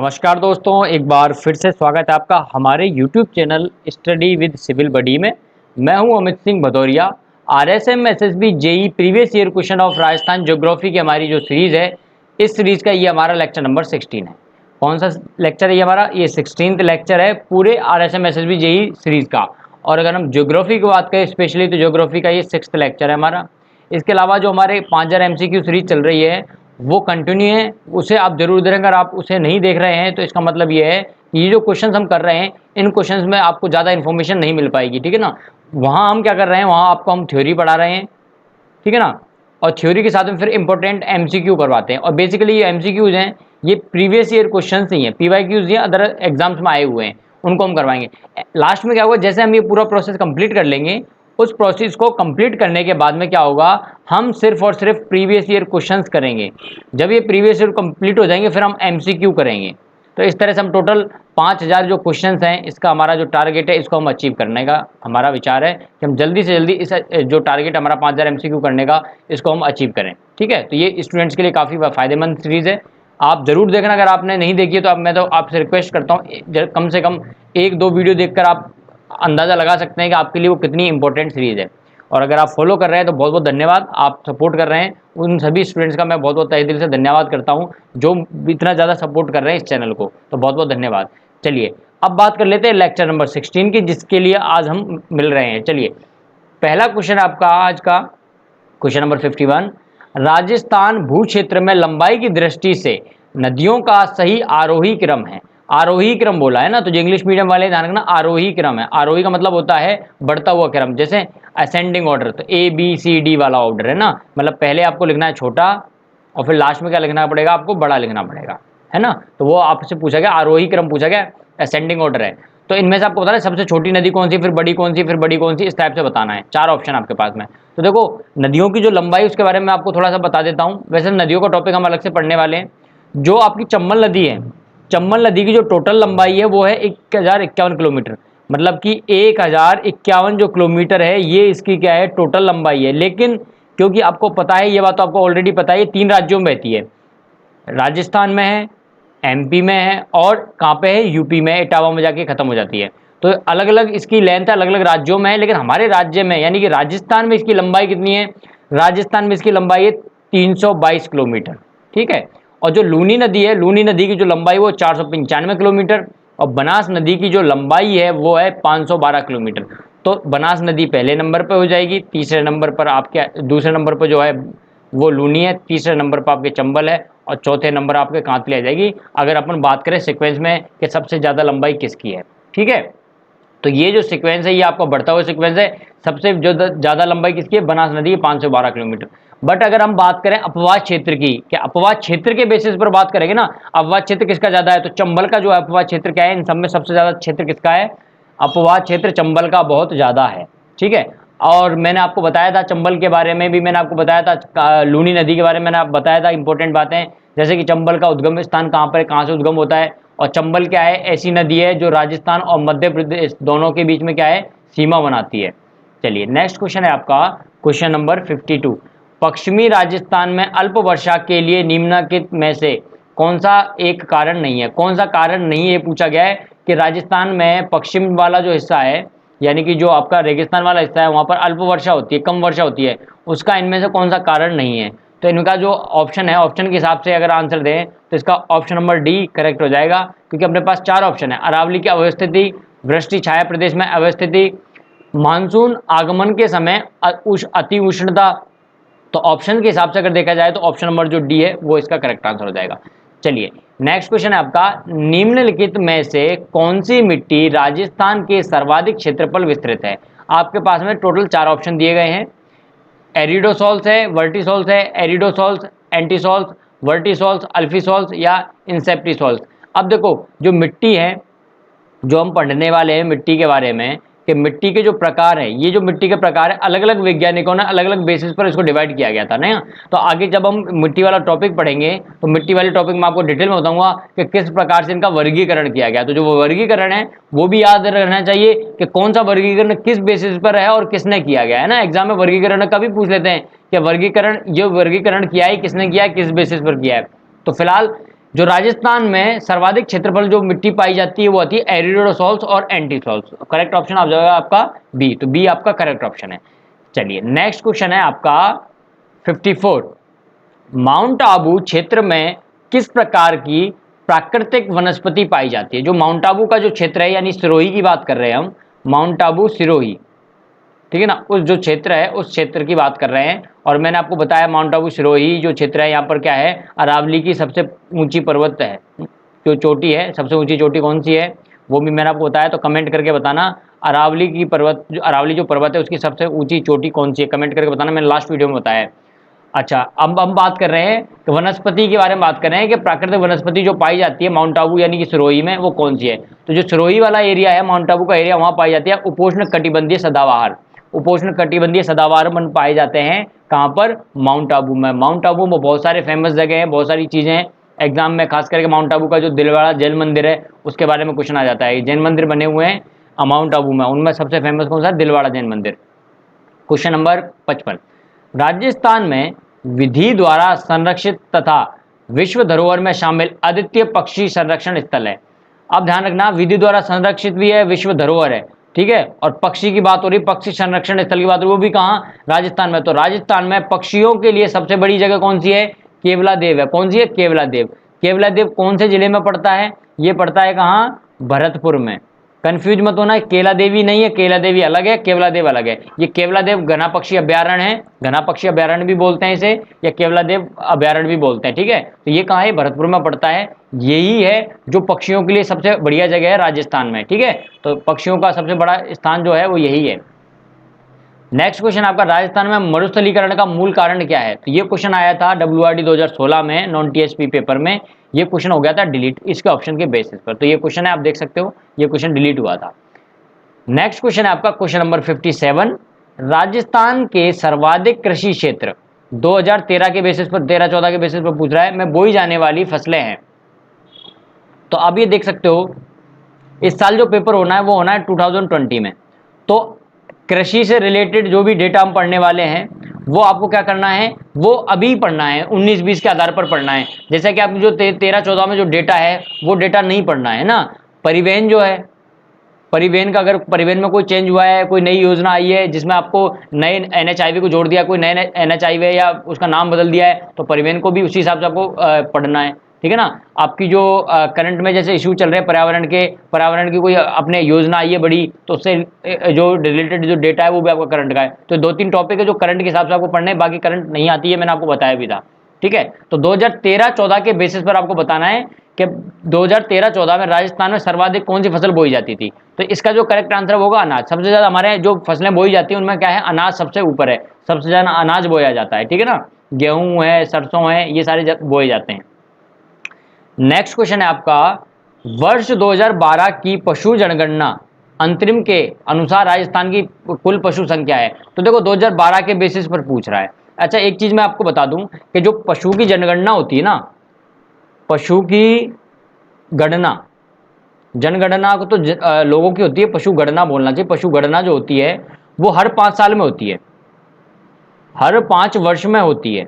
नमस्कार दोस्तों, एक बार फिर से स्वागत है आपका हमारे YouTube channel study with civil buddy में। मैं हूं Amit Singh Bhadauria. RSM SSB JE previous year question of Rajasthan geography की हमारी जो सीरीज है, इस सीरीज का ये हमारा लेक्चर नंबर 16 है। कौन सा लेक्चर है ये हमारा? ये 16th लेक्चर है पूरे RSM SSB जेई सीरीज का। और अगर हम ज्योग्राफी की बात करें स्पेशली, तो ज्योग्राफी का ये 6th लेक्चर है हमारा। इसके अलावा जो हमारे 5000 MCQ सीरीज चल रही है वो कंटिन्यू है, उसे आप जरूर देखें। अगर आप उसे नहीं देख रहे हैं तो इसका मतलब ये है कि ये जो क्वेश्चंस हम कर रहे हैं, इन क्वेश्चंस में आपको ज़्यादा इन्फॉर्मेशन नहीं मिल पाएगी, ठीक है ना। वहाँ हम क्या कर रहे हैं, वहाँ आपको हम थ्योरी पढ़ा रहे हैं, ठीक है ना। और थ्योरी के साथ में फिर इंपॉर्टेंट MCQ करवाते हैं। और बेसिकली ये MCQs हैं, ये प्रीवियस ईयर क्वेश्चन ही हैं, PYQs या अदर एग्जाम्स में आए हुए हैं, उनको हम करवाएंगे। लास्ट में क्या होगा, जैसे हम ये पूरा प्रोसेस कंप्लीट कर लेंगे, उस प्रोसेस को कंप्लीट करने के बाद में क्या होगा, हम सिर्फ और सिर्फ प्रीवियस ईयर क्वेश्चंस करेंगे। जब ये प्रीवियस ईयर कंप्लीट हो जाएंगे फिर हम MCQ करेंगे। तो इस तरह से हम टोटल 5000 जो क्वेश्चंस हैं, इसका हमारा जो टारगेट है, इसको हम अचीव करने का हमारा विचार है कि हम जल्दी से जल्दी इस जो टारगेट हमारा 5000 MCQ करने का, इसको हम अचीव करें, ठीक है। तो ये स्टूडेंट्स के लिए काफ़ी फायदेमंद सीरीज है, आप जरूर देखना। अगर आपने नहीं देखी है तो मैं तो आपसे रिक्वेस्ट करता हूँ, कम से कम 1-2 वीडियो देखकर आप अंदाज़ा लगा सकते हैं कि आपके लिए वो कितनी इंपॉर्टेंट सीरीज़ है। और अगर आप फॉलो कर रहे हैं तो बहुत बहुत धन्यवाद। आप सपोर्ट कर रहे हैं, उन सभी स्टूडेंट्स का मैं बहुत बहुत तहे दिल से धन्यवाद करता हूं जो इतना ज़्यादा सपोर्ट कर रहे हैं इस चैनल को, तो बहुत बहुत धन्यवाद। चलिए अब बात कर लेते हैं लेक्चर नंबर 16 की, जिसके लिए आज हम मिल रहे हैं। चलिए पहला क्वेश्चन आपका आज का क्वेश्चन नंबर 51, राजस्थान भू क्षेत्र में लंबाई की दृष्टि से नदियों का सही आरोही क्रम है। आरोही क्रम बोला है ना, तो जो इंग्लिश मीडियम वाले ध्यान रखना, आरोही क्रम है। आरोही का मतलब होता है बढ़ता हुआ क्रम, जैसे असेंडिंग ऑर्डर, तो ABCD वाला ऑर्डर है ना, मतलब पहले आपको लिखना है छोटा और फिर लास्ट में क्या लिखना पड़ेगा, आपको बड़ा लिखना पड़ेगा, है ना। तो वो आपसे पूछा गया, आरोही क्रम पूछा गया, असेंडिंग ऑर्डर है। तो इनमें से आपको बताना है सबसे छोटी नदी कौन सी, फिर बड़ी कौन सी, फिर बड़ी कौन सी, इस टाइप से बताना है। 4 ऑप्शन आपके पास में। तो देखो नदियों की जो लंबाई, उसके बारे में आपको थोड़ा सा बता देता हूँ। वैसे नदियों का टॉपिक हम अलग से पढ़ने वाले हैं। जो आपकी चंबल नदी है, चंबल नदी की जो टोटल लंबाई है वो है 1051 किलोमीटर, मतलब कि 1051 जो किलोमीटर है, ये इसकी क्या है, टोटल लंबाई है। लेकिन क्योंकि आपको पता है, ये बात तो आपको ऑलरेडी पता है, ये 3 राज्यों में बहती है। राजस्थान में है, MP में है, और कहाँ पे है, UP में, इटावा में जाके खत्म हो जाती है। तो अलग अलग इसकी लेंथ अलग अलग राज्यों में है, लेकिन हमारे राज्य में यानी कि राजस्थान में इसकी लंबाई कितनी है, राजस्थान में इसकी लंबाई है 322 किलोमीटर, ठीक है। और जो लूनी नदी है, लूनी नदी की जो लंबाई वो 495 किलोमीटर, और बनास नदी की जो लंबाई है वो है 512 किलोमीटर। तो बनास नदी पहले नंबर पर हो जाएगी, तीसरे नंबर पर आपके, दूसरे नंबर पर जो है वो लूनी है, तीसरे नंबर पर आपके चंबल है, और चौथे नंबर आपके कांतली आ जाएगी। अगर अपन बात करें सीक्वेंस में कि सबसे ज़्यादा लंबाई किसकी है, ठीक है। तो ये जो सीक्वेंस है ये आपका बढ़ता हुआ सीक्वेंस है। सबसे जो ज़्यादा लंबाई किसकी है, बनास नदी की, 512 किलोमीटर। बट अगर हम बात करें अपवाद क्षेत्र की, क्या अपवाद क्षेत्र के बेसिस पर बात करेंगे ना, अपवाद क्षेत्र किसका ज़्यादा है, तो चंबल का जो अपवाद क्षेत्र क्या है, इन सब में सबसे ज़्यादा क्षेत्र किसका है, अपवाद क्षेत्र चंबल का बहुत ज़्यादा है, ठीक है। और मैंने आपको बताया था चंबल के बारे में भी, मैंने आपको बताया था लूनी नदी के बारे में मैंने बताया था इंपॉर्टेंट बातें, जैसे कि चंबल का उद्गम स्थान कहाँ पर, कहाँ से उद्गम होता है। और चंबल क्या है, ऐसी नदी है जो राजस्थान और मध्य प्रदेश दोनों के बीच में क्या है, सीमा बनाती है। चलिए नेक्स्ट क्वेश्चन है आपका क्वेश्चन नंबर 52, पश्चिमी राजस्थान में अल्प वर्षा के लिए निम्नलिखित में से कौन सा एक कारण नहीं है। कौन सा कारण नहीं है, ये पूछा गया है कि राजस्थान में पश्चिम वाला जो हिस्सा है, यानी कि जो आपका रेगिस्तान वाला हिस्सा है, वहाँ पर अल्प वर्षा होती है, कम वर्षा होती है, उसका इनमें से कौन सा कारण नहीं है। तो इनका जो ऑप्शन है, ऑप्शन के हिसाब से अगर आंसर दें तो इसका ऑप्शन नंबर D करेक्ट हो जाएगा, क्योंकि अपने पास 4 ऑप्शन है। अरावली की अवस्थिति, वृष्टि छाया प्रदेश में अवस्थिति, मानसून आगमन के समय अति उष्णता। तो ऑप्शन के हिसाब से अगर देखा जाए तो ऑप्शन नंबर जो D है वो इसका करेक्ट आंसर हो जाएगा। चलिए नेक्स्ट क्वेश्चन है आपका, निम्नलिखित में से कौन सी मिट्टी राजस्थान के सर्वाधिक क्षेत्रफल विस्तृत है। आपके पास में टोटल 4 ऑप्शन दिए गए हैं, एरिडोसॉल्स है, वर्टिसॉल्स है, एरिडोसॉल्स, एंटीसॉल्स, वर्टिसॉल्स, अल्फीसॉल्स या इंसेप्टिसॉल्स। अब देखो जो मिट्टी है, जो हम पढ़ने वाले हैं मिट्टी के बारे में, कि मिट्टी के जो प्रकार है, ये जो मिट्टी के प्रकार है, अलग अलग वैज्ञानिकों ने अलग अलग बेसिस पर इसको डिवाइड किया गया था ना। तो आगे जब हम मिट्टी वाला टॉपिक पढ़ेंगे तो मिट्टी वाले टॉपिक में आपको डिटेल में बताऊंगा कि किस प्रकार से इनका वर्गीकरण किया गया। तो जो वर्गीकरण है वो भी याद रहना चाहिए कि कौन सा वर्गीकरण किस बेसिस पर है और किसने किया गया है ना। एग्जाम में वर्गीकरण का भी पूछ लेते हैं कि वर्गीकरण, ये वर्गीकरण किया है किसने किया है, किस बेसिस पर किया है। तो फिलहाल जो राजस्थान में सर्वाधिक क्षेत्रफल जो मिट्टी पाई जाती है वो आती है एरिडोसॉल्स और एंटीसॉल्स। करेक्ट ऑप्शन आ जाएगा आपका बी, तो बी आपका करेक्ट ऑप्शन है। चलिए नेक्स्ट क्वेश्चन है आपका 54। माउंट आबू क्षेत्र में किस प्रकार की प्राकृतिक वनस्पति पाई जाती है? जो माउंट आबू का जो क्षेत्र है, यानी सिरोही की बात कर रहे हैं हम, माउंट आबू सिरोही, ठीक है ना, उस जो क्षेत्र है उस क्षेत्र की बात कर रहे हैं। और मैंने आपको बताया माउंट आबू सिरोही जो क्षेत्र है यहाँ पर क्या है, अरावली की सबसे ऊंची पर्वत है, जो चोटी है, सबसे ऊंची चोटी कौन सी है वो भी मैंने आपको बताया, तो कमेंट करके बताना अरावली की पर्वत, अरावली जो पर्वत है उसकी सबसे ऊंची चोटी कौन सी है, कमेंट करके बताना, मैंने लास्ट वीडियो में बताया है। अच्छा, अब हम बात कर रहे हैं कि वनस्पति के बारे में बात कर रहे हैं कि प्राकृतिक वनस्पति जो पाई जाती है माउंट आबू यानी कि सिरोही में वो कौन सी है। तो जो सिरोही वाला एरिया है, माउंट आबू का एरिया, वहां पाई जाती है उपोष्ण कटिबंधीय सदाबहार, उपोष्ण कटिबंधीय सदाबहार वन पाए जाते हैं कहां पर, माउंट आबू में। माउंट आबू में बहुत सारे फेमस जगह हैं, बहुत सारी चीजें हैं, एग्जाम में खास करके माउंट आबू का जो दिलवाड़ा जैन मंदिर है उसके बारे में क्वेश्चन आ जाता है। जैन मंदिर बने हुए हैं माउंट आबू में, उनमें सबसे फेमस कौन सा, दिलवाड़ा जैन मंदिर। Question number 55। राजस्थान में विधि द्वारा संरक्षित तथा विश्व धरोहर में शामिल अद्वितीय पक्षी संरक्षण स्थल है। अब ध्यान रखना, विधि द्वारा संरक्षित भी है, विश्व धरोहर है, ठीक है, और पक्षी की बात हो रही, पक्षी संरक्षण स्थल की बात हो रही, वो भी कहां, राजस्थान में। तो राजस्थान में पक्षियों के लिए सबसे बड़ी जगह कौन सी है, केवलादेव है। कौन सी है, केवलादेव। केवलादेव कौन से जिले में पड़ता है, ये पड़ता है कहां, भरतपुर में। कंफ्यूज मत होना, केला देवी नहीं है, केला देवी अलग है, केवलादेव अलग है। ये केवलादेव घना पक्षी अभ्यारण्य है, घना पक्षी अभ्यारण्य भी बोलते हैं इसे, या केवलादेव अभ्यारण्य भी बोलते हैं, ठीक है। तो ये कहाँ है, भरतपुर में पड़ता है। यही है जो पक्षियों के लिए सबसे बढ़िया जगह है राजस्थान में, ठीक है। तो पक्षियों का सबसे बड़ा स्थान जो है वो यही है। नेक्स्ट क्वेश्चन आपका, राजस्थान में मरुस्थलीकरण का मूल कारण क्या है? तो ये क्वेश्चन आया था WRD 2016 में नॉन TSP पेपर में, ये क्वेश्चन हो गया था डिलीट इसके ऑप्शन के बेसिस पर। तो ये क्वेश्चन है, आप देख सकते हो ये क्वेश्चन डिलीट हुआ था। नेक्स्ट क्वेश्चन है आपका क्वेश्चन नंबर 57। राजस्थान के सर्वाधिक कृषि क्षेत्र 2013 के बेसिस पर, 13-14 के बेसिस पर पूछ रहा है, में बोई जाने वाली फसलें हैं। तो आप ये देख सकते हो इस साल जो पेपर होना है वो होना है 2020 में। तो कृषि से रिलेटेड जो भी डेटा हम पढ़ने वाले हैं वो आपको क्या करना है, वो अभी पढ़ना है, 19-20 के आधार पर पढ़ना है। जैसे कि आप जो 13-14 में जो डेटा है वो डेटा नहीं पढ़ना है ना। परिवहन जो है, परिवहन का, अगर परिवहन में कोई चेंज हुआ है, कोई नई योजना आई है जिसमें आपको नए NH-हाईवे को जोड़ दिया, कोई नए NH-हाईवे या उसका नाम बदल दिया है, तो परिवहन को भी उसी हिसाब से आपको पढ़ना है, ठीक है ना। आपकी जो करंट में जैसे इशू चल रहे हैं पर्यावरण की कोई अपने योजना आई है बड़ी, तो उससे जो रिलेटेड जो डेटा है वो भी आपका करंट का है। तो 2-3 टॉपिक है जो करंट के हिसाब से आपको पढ़ने, बाकी करंट नहीं आती है, मैंने आपको बताया भी था, ठीक है। तो 2013-14 के बेसिस पर आपको बताना है कि 2013-14 में राजस्थान में सर्वाधिक कौन सी फसल बोई जाती थी। तो इसका जो करेक्ट आंसर होगा अनाज। सबसे ज्यादा हमारे जो फसलें बोई जाती है उनमें क्या है, अनाज सबसे ऊपर है, सबसे ज्यादा अनाज बोया जाता है, ठीक है ना। गेहूं है, सरसों है, ये सारे बोए जाते हैं। नेक्स्ट क्वेश्चन है आपका, वर्ष 2012 की पशु जनगणना अंतरिम के अनुसार राजस्थान की कुल पशु संख्या है। तो देखो 2012 के बेसिस पर पूछ रहा है। अच्छा, एक चीज मैं आपको बता दूं कि जो पशु की जनगणना होती है ना, पशु की गणना, जनगणना को तो लोगों की होती है, पशु गणना बोलना चाहिए। पशु गणना जो होती है वो हर 5 साल में होती है, हर 5 वर्ष में होती है।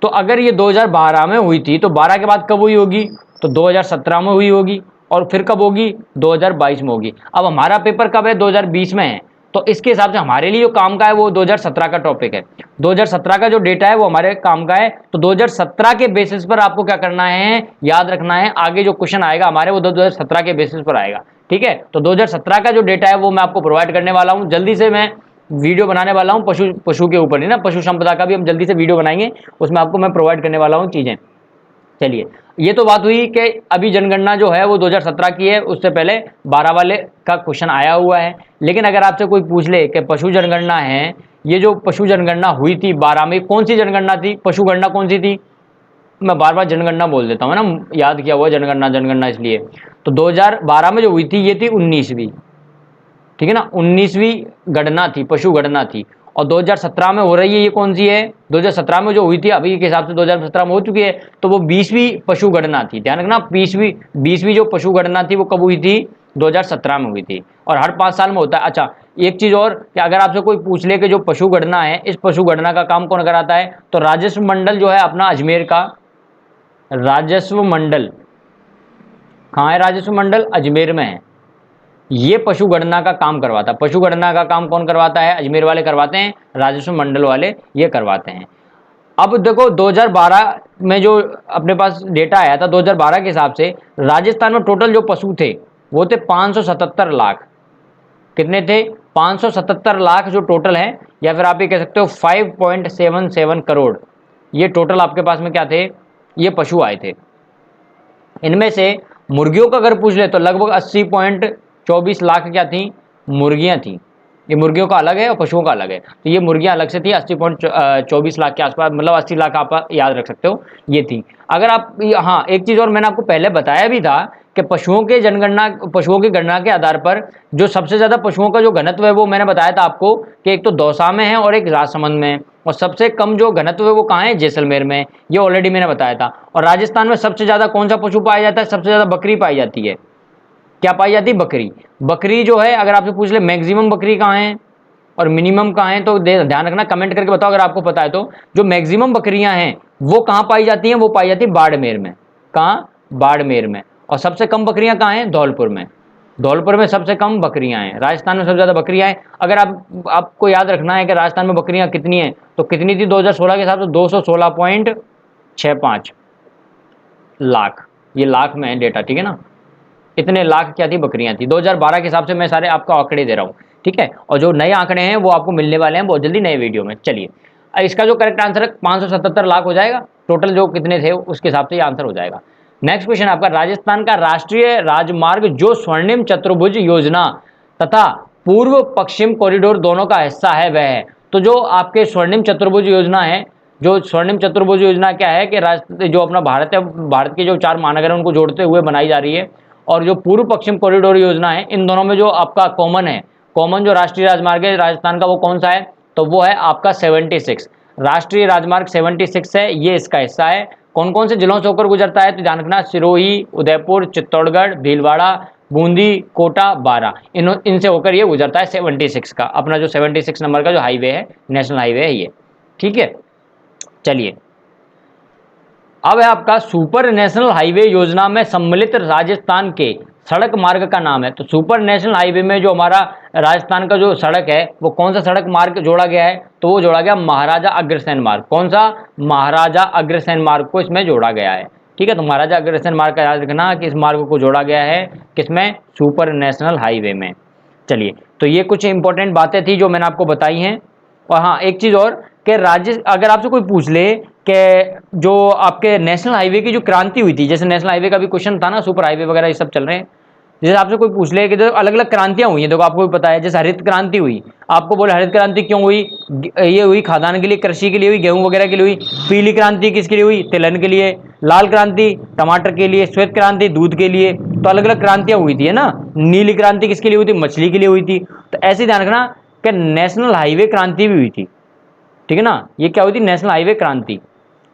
तो अगर ये 2012 में हुई थी तो 12 के बाद कब हुई होगी, तो 2017 में हुई होगी, और फिर कब होगी, 2022 में होगी। अब हमारा पेपर कब है, 2020 में है, तो इसके हिसाब से हमारे लिए जो काम का है वो 2017 का टॉपिक है। 2017 का जो डेटा है वो हमारे काम का है। तो 2017 के बेसिस पर आपको क्या करना है, याद रखना है, आगे जो क्वेश्चन आएगा हमारे वो 2017 के बेसिस पर आएगा, ठीक है। तो 2017 का जो डेटा है वो मैं आपको प्रोवाइड करने वाला हूं, जल्दी से मैं वीडियो बनाने वाला हूं पशु के ऊपर ही ना, पशु संपदा का भी हम जल्दी से वीडियो बनाएंगे, उसमें आपको मैं प्रोवाइड करने वाला हूं चीजें। चलिए, ये तो बात हुई कि अभी जनगणना जो है वो 2017 की है, उससे पहले 12 वाले का क्वेश्चन आया हुआ है। लेकिन अगर आपसे कोई पूछ ले कि पशु जनगणना है, ये जो पशु जनगणना हुई थी 12 में, कौन सी जनगणना थी, पशु गणना कौन सी थी, मैं बार बार जनगणना बोल देता हूँ ना, याद किया हुआ जनगणना इसलिए। तो 2012 में जो हुई थी ये थी 19वीं, ठीक है ना, 19वीं गणना थी, पशु गणना थी। और 2017 में हो रही है, ये कौन सी है, 2017 में जो हुई थी अभी के हिसाब से 2017 में हो चुकी है, तो वो 20वीं पशु गणना थी। ध्यान रखना, 20वीं जो पशु गणना थी वो कब हुई थी, 2017 में हुई थी, और हर 5 साल में होता है। अच्छा, एक चीज और कि अगर आपसे कोई पूछ ले कि जो पशु गणना है, इस पशु गणना का काम कौन कराता है, तो राजस्व मंडल जो है अपना अजमेर का, राजस्व मंडल, कहाँ है राजस्व मंडल? अजमेर में है। ये पशु गणना का काम करवाता है। पशु गणना का काम कौन करवाता है? अजमेर वाले करवाते हैं, राजस्व मंडल वाले ये करवाते हैं। अब देखो 2012 में जो अपने पास डेटा आया था, 2012 के हिसाब से राजस्थान में टोटल जो पशु थे वो थे 577 लाख। कितने थे? 577 लाख जो टोटल है, या फिर आप ये कह सकते हो 5.77 करोड़, ये टोटल आपके पास में क्या थे? ये पशु आए थे। इनमें से मुर्गियों का अगर पूछ ले तो लगभग 80.24 लाख क्या थी? मुर्गियां थी। ये मुर्गियों का अलग है और पशुओं का अलग है, तो ये मुर्गियां अलग से थी। 80.24 लाख के आसपास, मतलब 80 लाख आप याद रख सकते हो, ये थी। अगर आप, हाँ एक चीज़ और मैंने आपको पहले बताया भी था कि पशुओं के जनगणना, पशुओं की गणना के आधार पर जो सबसे ज़्यादा पशुओं का जो घनत्व है वो मैंने बताया था आपको कि एक तो दौसा में है और एक राजसमंद में है, और सबसे कम जो घनत्व है वो कहाँ है? जैसलमेर में। ये ऑलरेडी मैंने बताया था। और राजस्थान में सबसे ज़्यादा कौन सा पशु पाया जाता है? सबसे ज़्यादा बकरी पाई जाती है। क्या पाई जाती है? बकरी। बकरी जो है, अगर आपसे पूछ ले मैक्सिमम बकरी कहाँ है और मिनिमम कहाँ है, तो ध्यान रखना, कमेंट करके बताओ अगर आपको पता है तो। जो मैक्सिमम बकरियां हैं वो कहाँ पाई जाती हैं? वो पाई जाती है बाड़मेर में। कहाँ? बाड़मेर में। और सबसे कम बकरियां कहाँ हैं? धौलपुर में। धौलपुर में सबसे कम बकरियां हैं। राजस्थान में सबसे ज्यादा बकरियां हैं। अगर आपको याद रखना है कि राजस्थान में बकरियां कितनी हैं, तो कितनी थी 2016 के हिसाब से? 216.65 लाख। ये लाख में है डेटा, ठीक है ना? इतने लाख क्या थी? बकरियां थी। 2012 के हिसाब से मैं सारे आपको आंकड़े दे रहा हूँ, ठीक है? और जो नए आंकड़े हैं वो आपको मिलने वाले हैं बहुत जल्दी नए वीडियो में। चलिए, इसका जो करेक्ट आंसर है 577 लाख हो जाएगा। टोटल जो कितने थे उसके हिसाब से ये आंसर हो जाएगा। नेक्स्ट क्वेश्चन आपका, राजस्थान का राष्ट्रीय राजमार्ग जो स्वर्णिम चतुर्भुज योजना तथा पूर्व पश्चिम कॉरिडोर दोनों का हिस्सा है वह है। तो जो आपके स्वर्णिम चतुर्भुज योजना है, जो स्वर्णिम चतुर्भुज योजना क्या है कि जो अपना भारत है, भारत के जो 4 महानगर हैं उनको जोड़ते हुए बनाई जा रही है। और जो पूर्व पश्चिम कॉरिडोर योजना है, इन दोनों में जो आपका कॉमन है, कॉमन जो राष्ट्रीय राजमार्ग है राजस्थान का, वो कौन सा है? तो वो है आपका 76। राष्ट्रीय राजमार्ग 76 है, ये इसका हिस्सा है। कौन कौन से जिलों से होकर गुजरता है? तो ध्यान रखना, सिरोही, उदयपुर, चित्तौड़गढ़, भीलवाड़ा, बूंदी, कोटा, बारा, इनसे होकर ये गुजरता है। 76 का अपना जो 76 नंबर का जो हाईवे है, नेशनल हाईवे है ये, ठीक है? चलिए, अब है आपका सुपर नेशनल हाईवे योजना में सम्मिलित राजस्थान के सड़क मार्ग का नाम है। तो सुपर नेशनल हाईवे में जो हमारा राजस्थान का जो सड़क है वो कौन सा सड़क मार्ग जोड़ा गया है? तो वो जोड़ा गया महाराजा अग्रसेन मार्ग। कौन सा? महाराजा अग्रसेन मार्ग को इसमें जोड़ा गया है, ठीक है? तो महाराजा अग्रसेन मार्ग का याद रखना कि इस मार्ग को जोड़ा गया है किसमें? सुपर नेशनल हाईवे में। चलिए, तो ये कुछ इंपॉर्टेंट बातें थी जो मैंने आपको बताई हैं। और हाँ, एक चीज़ और कि अगर आपसे कोई पूछ ले कि जो आपके नेशनल हाईवे की जो क्रांति हुई थी, जैसे नेशनल हाईवे का भी क्वेश्चन था ना, सुपर हाईवे वगैरह ये सब चल रहे हैं, जैसे आपसे कोई पूछ ले कि जो अलग अलग क्रांतियां हुई हैं, देखो आपको भी पता है, जैसे हरित क्रांति हुई, आपको बोले हरित क्रांति क्यों हुई? ये हुई खाद्यान्न के लिए, कृषि के लिए हुई, गेहूं वगैरह के लिए हुई। पीली क्रांति किसके लिए हुई? तिलहन के लिए। लाल क्रांति टमाटर के लिए। श्वेत क्रांति दूध के लिए। तो अलग अलग क्रांतियां हुई थी, है ना? नीली क्रांति किसके लिए हुई थी? मछली के लिए हुई थी। तो ऐसे ध्यान रखना कि नेशनल हाईवे क्रांति भी हुई थी, ठीक है ना? ये क्या हुई थी? नेशनल हाईवे क्रांति।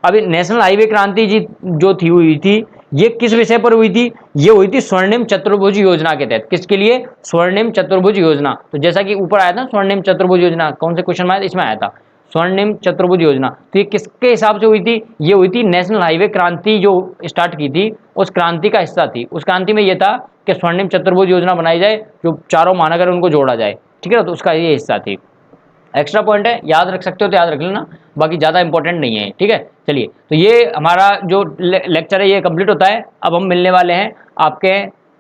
अभी नेशनल हाईवे क्रांति जी जो थी हुई थी, ये किस विषय पर हुई थी? ये हुई थी स्वर्णिम चतुर्भुज योजना के तहत। किसके लिए? स्वर्णिम चतुर्भुज योजना। तो जैसा कि ऊपर आया था स्वर्णिम चतुर्भुज योजना, कौन से क्वेश्चन में आया था? इसमें आया था स्वर्णिम चतुर्भुज योजना। तो ये किसके हिसाब से हुई थी? ये हुई थी नेशनल हाईवे क्रांति जो स्टार्ट की थी, उस क्रांति का हिस्सा थी। उस क्रांति में यह था कि स्वर्णिम चतुर्भुज योजना बनाई जाए, जो चारों महानगर उनको जोड़ा जाए, ठीक है? तो उसका ये हिस्सा थी। एक्स्ट्रा पॉइंट है, याद रख सकते हो तो याद रख लेना, बाकी ज़्यादा इंपॉर्टेंट नहीं है, ठीक है? चलिए, तो ये हमारा जो लेक्चर है ये कंप्लीट होता है। अब हम मिलने वाले हैं आपके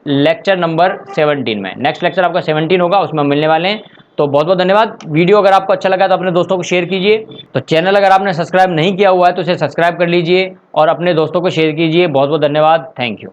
लेक्चर नंबर 17 में। नेक्स्ट लेक्चर आपका 17 होगा, उसमें हम मिलने वाले हैं। तो बहुत बहुत धन्यवाद। वीडियो अगर आपको अच्छा लगा तो अपने दोस्तों को शेयर कीजिए। तो चैनल अगर आपने सब्सक्राइब नहीं किया हुआ है तो इसे सब्सक्राइब कर लीजिए और अपने दोस्तों को शेयर कीजिए। बहुत बहुत धन्यवाद। Thank you.